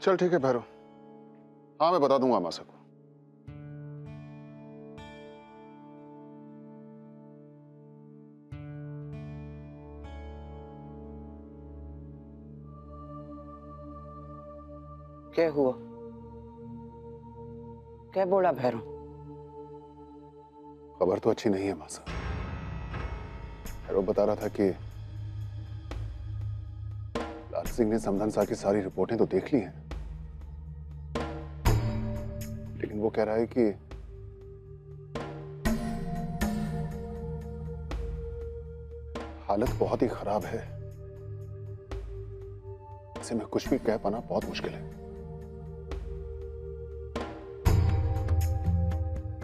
चल ठीक है भैरव, हाँ मैं बता दूंगा मासा को। क्या हुआ? क्या बोला भैरव? खबर तो अच्छी नहीं है मासा। भैरव बता रहा था कि लाल सिंह ने समधन सा की सारी रिपोर्टें तो देख ली हैं, लेकिन वो कह रहा है कि हालत बहुत ही खराब है। ऐसे में कुछ भी कह पाना बहुत मुश्किल है,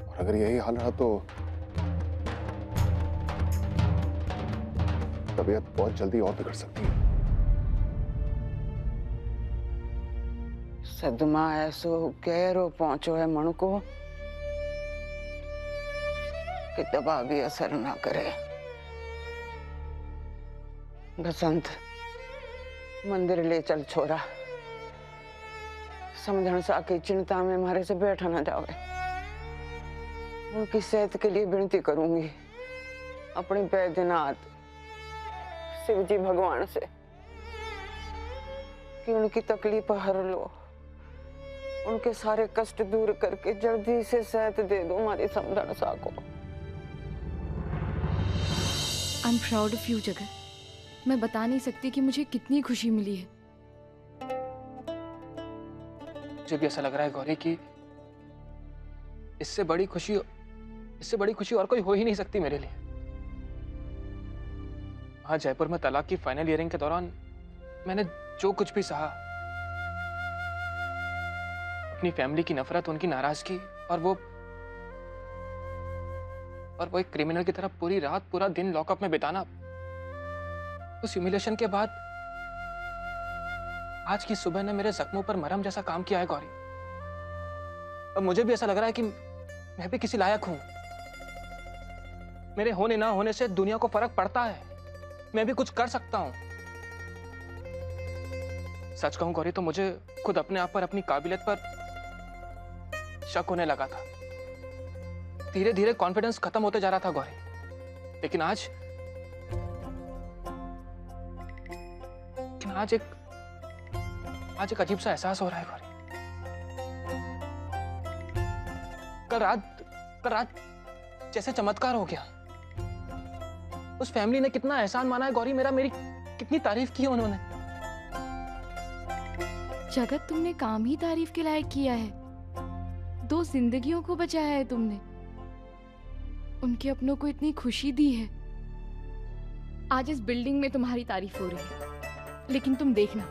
और अगर यही हाल रहा तो तबीयत बहुत जल्दी और बिगड़ सकती है। सदमा ऐसो गहरो पहुंचो है मन को कि दवा भी असर ना करे। बसंत, मंदिर ले चल छोरा। समझण सा की चिंता में मारे से बैठा ना जावे। उनकी सेहत के लिए विनती करूंगी अपनी बैद्यनाथ शिव जी भगवान से कि उनकी तकलीफ हर लो, उनके सारे कष्ट दूर करके जल्दी से सेहत दे दो हमारी समझण सा को। I am proud of you जगत। मैं बता नहीं सकती कि मुझे कितनी खुशी मिली है। मुझे भी ऐसा लग रहा है गौरी कि इससे बड़ी खुशी और कोई हो ही नहीं सकती मेरे लिए। आज जयपुर में तलाक की फाइनल हियरिंग के दौरान मैंने जो कुछ भी सहा, अपनी फैमिली की नफरत, उनकी नाराजगी, और वो एक क्रिमिनल की तरह पूरी रात पूरा दिन लॉकअप में बिताना, उस ह्यूमिलेशन के बाद आज की सुबह ने मेरे जख्मों पर मरहम जैसा काम किया है गौरी। अब मुझे भी ऐसा लग रहा है कि मैं भी किसी लायक हूं। मेरे होने ना होने से दुनिया को फर्क पड़ता है, मैं भी कुछ कर सकता हूं। सच कहूं गौरी तो मुझे खुद अपने आप पर, अपनी काबिलियत पर शक होने लगा था। धीरे धीरे कॉन्फिडेंस खत्म होते जा रहा था गौरी, लेकिन आज एक अजीब सा एहसास हो रहा है गौरी। कल रात जैसे चमत्कार हो गया। उस फैमिली ने कितना एहसान माना है गौरी मेरा, मेरी कितनी तारीफ की है उन्होंने। जगत, तुमने काम ही तारीफ के लायक किया है। 2 जिंदगियों को बचाया है तुमने, उनके अपनों को इतनी खुशी दी है। आज इस बिल्डिंग में तुम्हारी तारीफ हो रही है, लेकिन तुम देखना,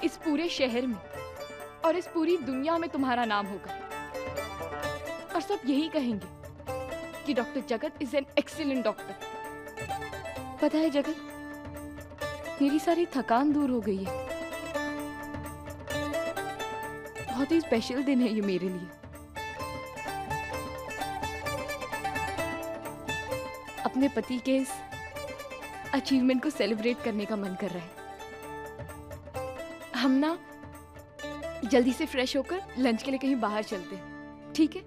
इस पूरे शहर में और इस पूरी दुनिया में तुम्हारा नाम होगा, और सब यही कहेंगे कि डॉक्टर जगत इज एन एक्सीलेंट डॉक्टर। पता है जगत, मेरी सारी थकान दूर हो गई है। बहुत ही स्पेशल दिन है ये मेरे लिए। अपने पति के इस अचीवमेंट को सेलिब्रेट करने का मन कर रहा है। हम ना जल्दी से फ्रेश होकर लंच के लिए कहीं बाहर चलते हैं, ठीक है?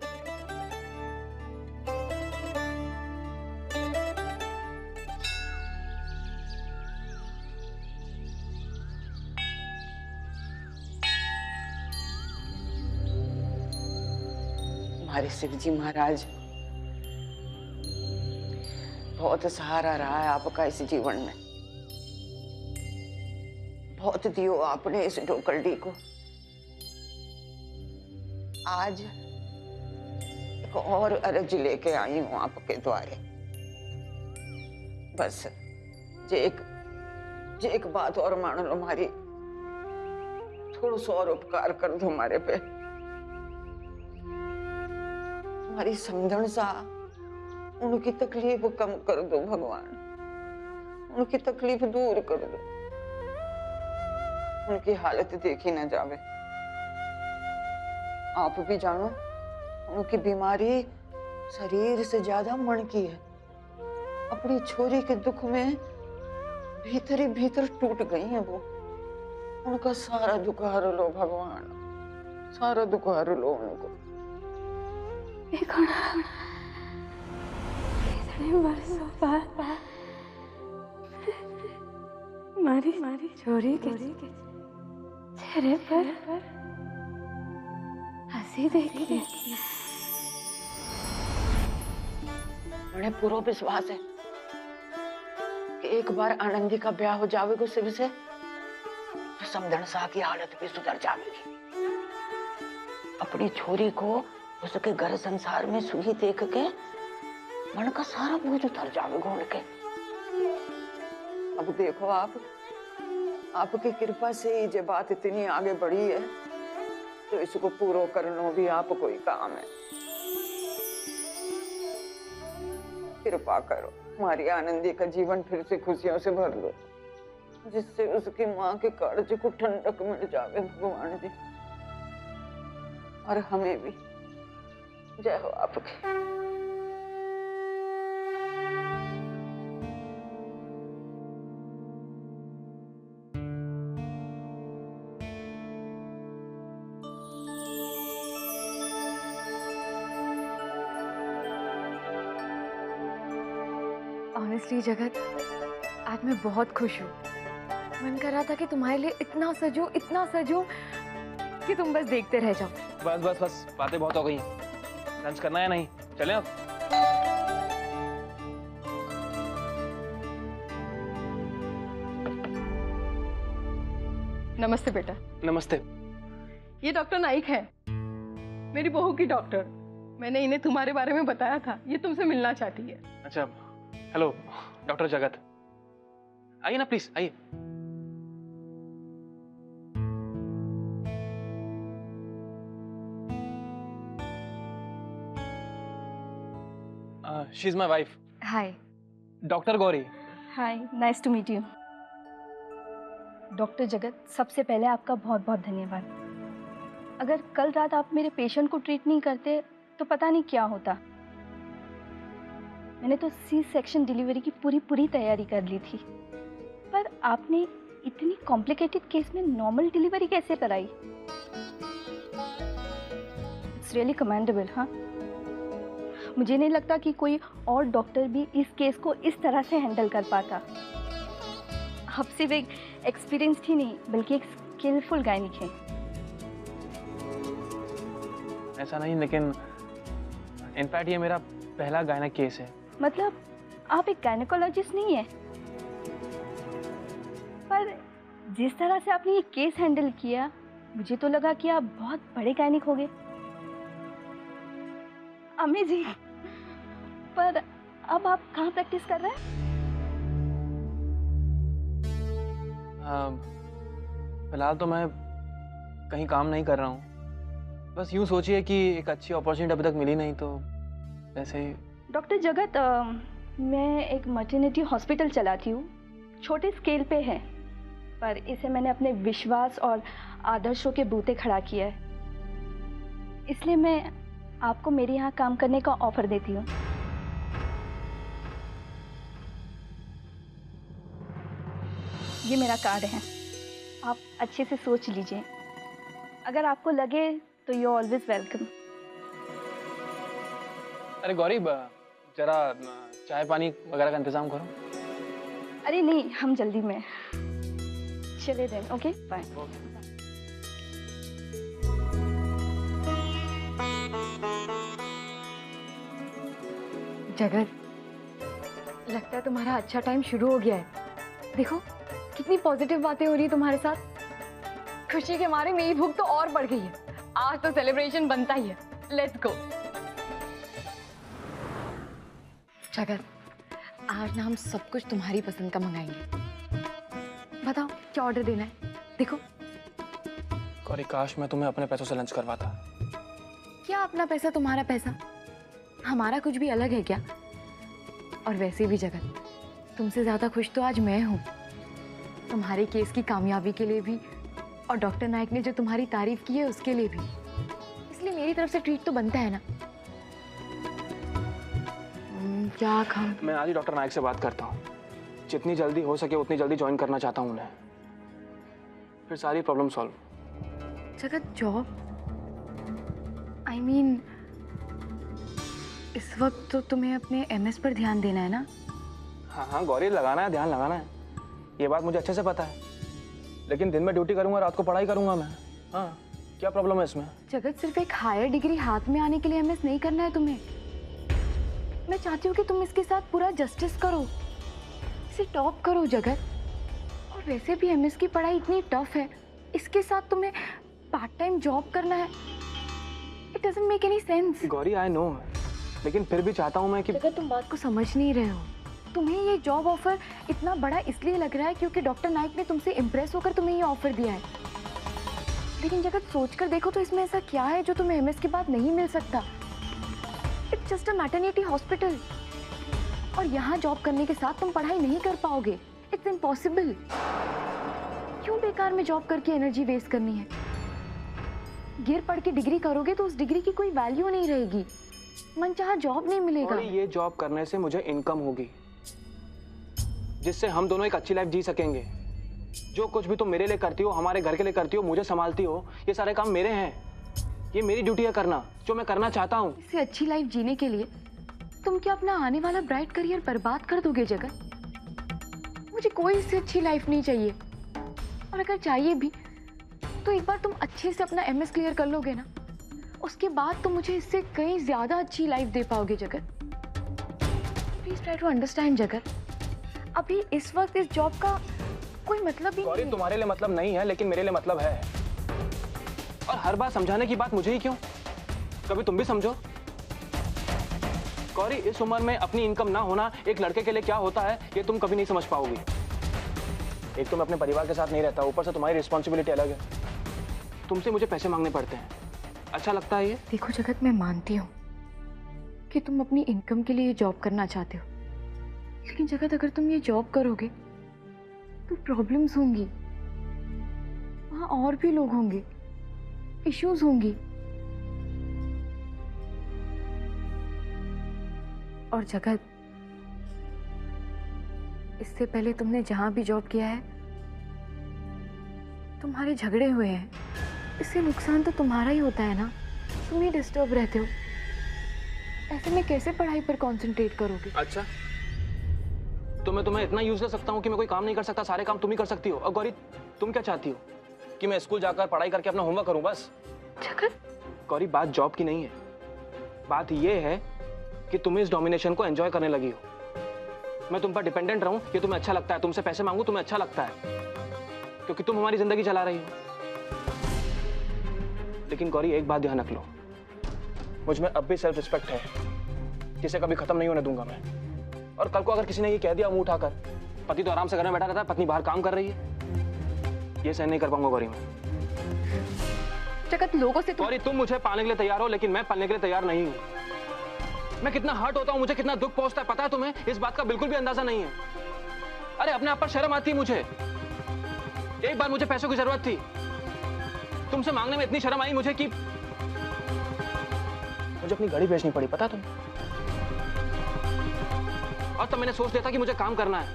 हमारे शिव जी महाराज, बहुत सहारा रहा है आपका इस जीवन में। बहुत दियो आपने इस ढोकलडी को। आज एक और अर्ज लेके आई हूं आपके द्वारे। बस जे एक बात और मान लो हमारी, थोड़ा सा और उपकार कर दो हमारे पे। हमारी समझण सा उनकी तकलीफ कम कर दो भगवान, उनकी तकलीफ दूर कर दो। उनकी हालत देखी न जावे। आप भी जानो उनकी बीमारी शरीर से ज्यादा मन की है। अपनी छोरी के दुख में भीतर ही भीतर टूट गई है वो। उनका सारा दुख हर लो भगवान, सारा दुख हर लो उनको। इतने बरसों बाद मारी छोरी के चेहरे पर हंसी देखी। उन्हें पूरा विश्वास है कि एक बार आनंदी का ब्याह हो जाएगा शिव से तो समझन शाह की हालत भी सुधर जाएगी। अपनी छोरी को उसके घर संसार में सुखी देख के मन का सारा बोझ उतर जाएगा उनके। अब देखो आपकी कृपा से ही जो बात इतनी आगे बढ़ी है तो इसको पूरा करना भी आपको ही काम है। कृपा करो हमारी आनंदी का जीवन फिर से खुशियों से भर दो, जिससे उसकी माँ के कर्ज को ठंडक मिल जावे भगवान जी, और हमें भी। जय हो आपकी। ऑनेस्टली जगत, आज मैं बहुत खुश हूँ। मन कर रहा था कि तुम्हारे लिए इतना सजूं कि तुम बस देखते रह जाओ। बस बातें बहुत हो गई। लंच करना है नहीं? चलें अब? नमस्ते बेटा। नमस्ते। ये डॉक्टर नाइक है, मेरी बहू की डॉक्टर। मैंने इन्हें तुम्हारे बारे में बताया था, ये तुमसे मिलना चाहती है। अच्छा, हेलो डॉक्टर जगत, आइए ना प्लीज, आइए। She is my wife. Hi. Doctor Gauri. Hi, nice to meet you. Doctor Jagat, सबसे पहले आपका बहुत बहुत धन्यवाद। अगर कल रात आप मेरे पेशेंट को ट्रीट नहीं करते तो पता नहीं क्या होता। मैंने तो सी सेक्शन डिलीवरी की पूरी तैयारी कर ली थी, पर आपने इतनी कॉम्प्लिकेटेड केस में नॉर्मल डिलीवरी कैसे कराई? It's really commendable. हाँ, मुझे नहीं लगता कि कोई और डॉक्टर भी इस केस को इस तरह से हैंडल कर पाता। आप सिर्फ एक एक्सपीरियंस्ड ही नहीं बल्कि एक स्किलफुल गायनिक हैं। ऐसा नहीं, लेकिन इनफैक्ट ये मेरा पहला गायनिक केस है। मतलब आप एक गायनेकोलॉजिस्ट नहीं है, पर जिस तरह से आपने ये केस हैंडल किया मुझे तो लगा कि आप बहुत बड़े गायनिक होंगे। अमेजिंग। पर अब आप कहाँ प्रैक्टिस कर रहे हैं? फिलहाल तो मैं कहीं काम नहीं कर रहा हूँ। बस यूँ सोचिए कि एक अच्छी अपॉर्चुनिटी अभी तक मिली नहीं, तो वैसे ही। डॉक्टर जगत, मैं एक मटर्निटी हॉस्पिटल चलाती हूँ। छोटे स्केल पे है, पर इसे मैंने अपने विश्वास और आदर्शों के बूते खड़ा किया है। इसलिए मैं आपको मेरे यहाँ काम करने का ऑफर देती हूँ। ये मेरा कार्ड है, आप अच्छे से सोच लीजिए। अगर आपको लगे तो यू ऑलवेज वेलकम। अरे गौरी, जरा चाय पानी वगैरह का इंतजाम करो। अरे नहीं, हम जल्दी में। चले देन, ओके बाय। जगत, लगता है तुम्हारा अच्छा टाइम शुरू हो गया है। देखो कितनी पॉजिटिव बातें हो रही है तुम्हारे साथ। खुशी के मारे मेरी भूख तो और बढ़ गई है। आज तो सेलिब्रेशन बनता ही है। Let's go. जगत, आज ना हम सब कुछ तुम्हारी पसंद का मंगाएंगे। बताओ क्या ऑर्डर देना है? देखो। गौरी, काश मैं तुम्हें अपने पैसों से लंच करवाता। क्या अपना पैसा तुम्हारा पैसा? हमारा कुछ भी अलग है क्या? और वैसे भी जगत, तुमसे ज्यादा खुश तो आज मैं हूँ। तुम्हारे केस की कामयाबी के लिए भी, और डॉक्टर नाइक ने जो तुम्हारी तारीफ की है उसके लिए भी। इसलिए मेरी तरफ से ट्रीट तो बनता है ना। क्या खाऊं? मैं आज ही डॉक्टर नाइक से बात करता हूँ। जितनी जल्दी हो सके उतनी जल्दी ज्वाइन करना चाहता हूँ उन्हें। फिर सारी प्रॉब्लम सॉल्व। जगत जॉब आई मीन इस वक्त तो तुम्हें अपने एमएस पर ध्यान देना है ना? हाँ हाँ गौरी, लगाना है, ध्यान लगाना है, ये बात मुझे अच्छे से पता है। लेकिन दिन में ड्यूटी करूंगा, रात को पढ़ाई करूंगा मैं। हाँ, क्या प्रॉब्लम है इसमें? जगत सिर्फ एक हायर डिग्री हाथ में आने के लिए एमएस नहीं करना है तुम्हें। मैं चाहती हूँ कि तुम इसके साथ पूरा जस्टिस करो, इसे टॉप करो जगत। और वैसे भी एमएस की पढ़ाई इतनी टफ है, इसके साथ तुम्हें पार्ट टाइम जॉब करना है। It doesn't make any sense. Gauri I know, लेकिन फिर भी चाहता हूँ मैं कि जगत तुम बात को समझ नहीं रहे हो। तुम्हें ये जॉब ऑफर इतना बड़ा इसलिए लग रहा है क्योंकि डॉक्टर नाइक ने तुमसे इम्प्रेस होकर तुम्हें ये ऑफर दिया है। लेकिन जगत सोच कर देखो तो इसमें ऐसा क्या है जो तुम्हें एमएस के बाद नहीं मिल सकता? It's just a maternity hospital. और यहाँ जॉब करने के साथ तुम पढ़ाई नहीं कर पाओगे। It's impossible. क्यों बेकार में जॉब करके एनर्जी वेस्ट करनी है? गिर पड़ के डिग्री करोगे तो उस डिग्री की कोई वैल्यू नहीं रहेगी, मनचाहा जॉब नहीं मिलेगा। ये जॉब करने से मुझे इनकम होगी जिससे हम दोनों एक अच्छी लाइफ जी सकेंगे। जो कुछ भी तुम मेरे लिए करती हो, हमारे घर के लिए करती हो, मुझे संभालती हो, ये सारे काम मेरे हैं। ये मेरी ड्यूटी है करना, जो मैं करना चाहता हूँ। इससे अच्छी लाइफ जीने के लिए तुम क्या अपना आने वाला ब्राइट करियर बर्बाद कर दोगे जगत? मुझे कोई इससे अच्छी लाइफ नहीं चाहिए। और अगर चाहिए भी तो एक बार तुम अच्छे से अपना एमएस क्लियर कर लोगे ना, उसके बाद तुम मुझे इससे कहीं ज्यादा अच्छी लाइफ दे पाओगे जगत। प्लीज ट्राई टू अंडरस्टैंड जगत। अभी इस वक्त इस जॉब का कोई मतलब ही गौरी, नहीं। तुम्हारे लिए मतलब नहीं है, लेकिन मेरे लिए मतलब है। और हर बार समझाने की बात मुझे ही क्यों? कभी तुम भी समझो। गौरी, इस उम्र में अपनी इनकम ना होना एक लड़के के लिए क्या होता है, ये तुम कभी नहीं समझ पाओगी। एक तो मैं अपने परिवार के साथ नहीं रहता, ऊपर से तुम्हारी रिस्पॉन्सिबिलिटी अलग है। तुमसे मुझे पैसे मांगने पड़ते हैं। अच्छा लगता है ये? देखो जगत, मैं मानती हूँ कि तुम अपनी इनकम के लिए जॉब करना चाहते हो, लेकिन जगत अगर तुम ये जॉब करोगे तो प्रॉब्लम्स होंगी, वहाँ और भी लोग होंगे, इश्यूज होंगी। और जगत, इससे पहले तुमने जहां भी जॉब किया है तुम्हारे झगड़े हुए हैं। इससे नुकसान तो तुम्हारा ही होता है ना, तुम ही डिस्टर्ब रहते हो। ऐसे में कैसे पढ़ाई पर कंसंट्रेट करोगे? अच्छा, तो मैं तुम्हें इतना यूज कर सकता हूँ कि मैं कोई काम नहीं कर सकता, सारे काम तुम ही कर सकती हो। और गौरी, तुम क्या चाहती हो कि मैं स्कूल जाकर पढ़ाई करके अपना होमवर्क करूँ बस? जगत, गौरी, बात जॉब की नहीं है, बात ये है कि तुम इस डोमिनेशन को एंजॉय करने लगी हो। मैं तुम पर डिपेंडेंट रहूं, ये तुम्हें अच्छा लगता है, तुमसे पैसे मांगू तुम्हें अच्छा लगता है, क्योंकि तुम हमारी जिंदगी चला रही हो। लेकिन गौरी, एक बात ध्यान रख लो, मुझ में अब भी सेल्फ रिस्पेक्ट है, जिसे कभी खत्म नहीं होने दूंगा मैं। और कल को अगर किसी ने ये कह दिया मुंह उठाकर, पति तो आराम से घर में बैठा रहता है, पत्नी बाहर काम कर रही है, ये सहन नहीं कर पाऊंगा गौरी मैं। जगत, लोगों से गौरी, तुम मुझे पाने के लिए तैयार हो, लेकिन मैं पालने के लिए तैयार नहीं हूं। मैं कितना हर्ट होता हूं, मुझे कितना दुख पहुंचता है, पता है तुम्हें? इस बात का बिल्कुल भी अंदाजा नहीं है। अरे अपने आप पर शर्म आती है मुझे। एक बार मुझे पैसों की जरूरत थी, तुमसे मांगने में इतनी शर्म आई मुझे कि मुझे अपनी गाड़ी बेचनी पड़ी, पता तुम्हें? और तब मैंने सोच लिया था कि मुझे काम करना है,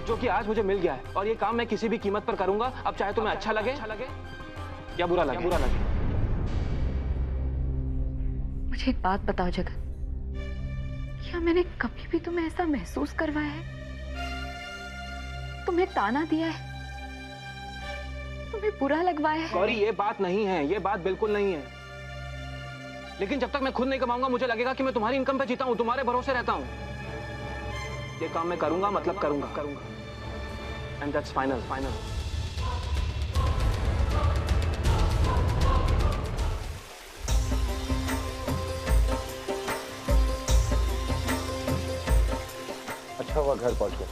जो कि आज मुझे मिल गया है। और ये काम मैं किसी भी कीमत पर करूंगा, अब चाहे तुम्हें अच्छा लगे या बुरा लगे। मुझे एक बात बताओ जगत, क्या मैंने कभी भी तुम्हें ऐसा महसूस करवाया है? तुम्हें ताना दिया है, तुम्हें बुरा लगवाया है? गौरी, ये बात नहीं है, ये बात बिल्कुल नहीं है। लेकिन जब तक मैं खुद नहीं कमाऊंगा, मुझे लगेगा कि मैं तुम्हारी इनकम पे जीता हूं, तुम्हारे भरोसे रहता हूं। ये काम मैं करूंगा, मतलब करूंगा। And that's final. अच्छा हुआ घर पहुंच गए,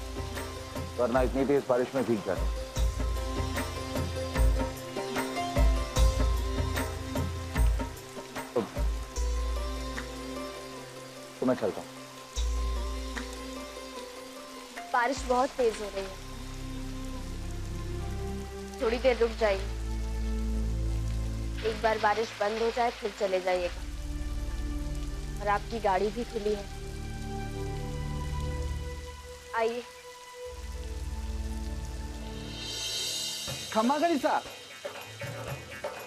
वरना इतनी तेज बारिश में भीग जाते। तो मैं चलता हूँ। बारिश बहुत तेज हो रही है, थोड़ी देर रुक जाइए। एक बार बारिश बंद हो जाए फिर चले जाइएगा। और आपकी गाड़ी भी खुली है, आइए। खम्मा गणिसा,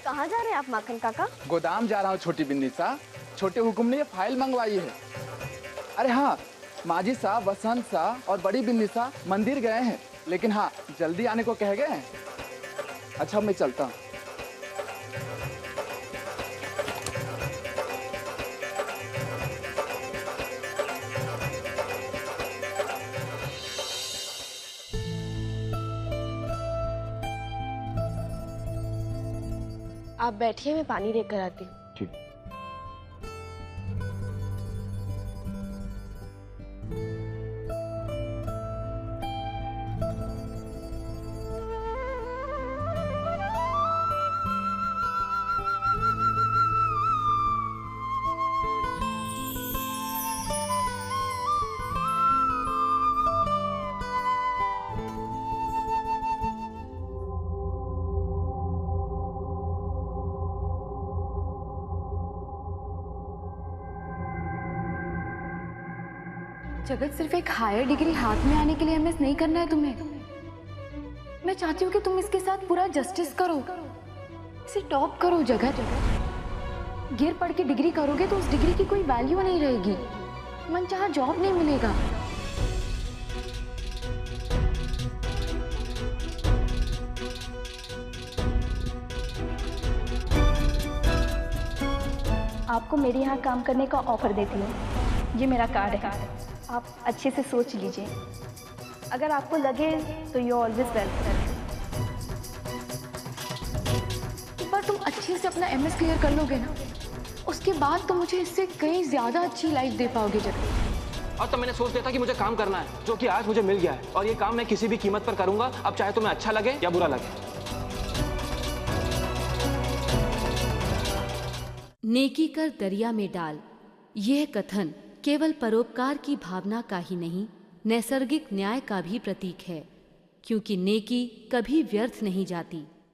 कहाँ जा रहे हैं आप माखन काका? गोदाम जा रहा हूँ छोटी बिन्नी सा। छोटे हुकुम ने ये फाइल मंगवाई है। अरे हाँ, माजी सा, वसंत सा और बड़ी बिन्नी सा मंदिर गए हैं, लेकिन हाँ जल्दी आने को कह गए हैं। अच्छा मैं चलता हूँ। आप बैठिए, मैं पानी लेकर आती हूँ। ठीक। जगत, सिर्फ एक हायर डिग्री हाथ में आने के लिए एमएस नहीं करना है तुम्हें। मैं चाहती हूँ कि तुम इसके साथ पूरा जस्टिस करो, इसे टॉप करो जगत। गिर पड़ के डिग्री करोगे तो उस डिग्री की कोई वैल्यू नहीं रहेगी, मनचाहा जॉब नहीं मिलेगा। आपको मेरे यहाँ काम करने का ऑफर देती हूँ। ये मेरा कार्ड है, आप अच्छे से सोच लीजिए। अगर आपको लगे तो यू ऑलवेज वेलकम। एक बार तुम अच्छे से अपना एमएस क्लियर कर लोगे ना, उसके बाद तो मुझे इससे कहीं ज्यादा अच्छी लाइफ दे पाओगे जगत। और तब मैंने सोच लिया था कि मुझे काम करना है, जो कि आज मुझे मिल गया है, और ये काम मैं किसी भी कीमत पर करूंगा, अब चाहे तुम्हें अच्छा लगे या बुरा लगे। नेकी कर दरिया में डाल, यह कथन केवल परोपकार की भावना का ही नहीं, नैसर्गिक न्याय का भी प्रतीक है, क्योंकि नेकी कभी व्यर्थ नहीं जाती।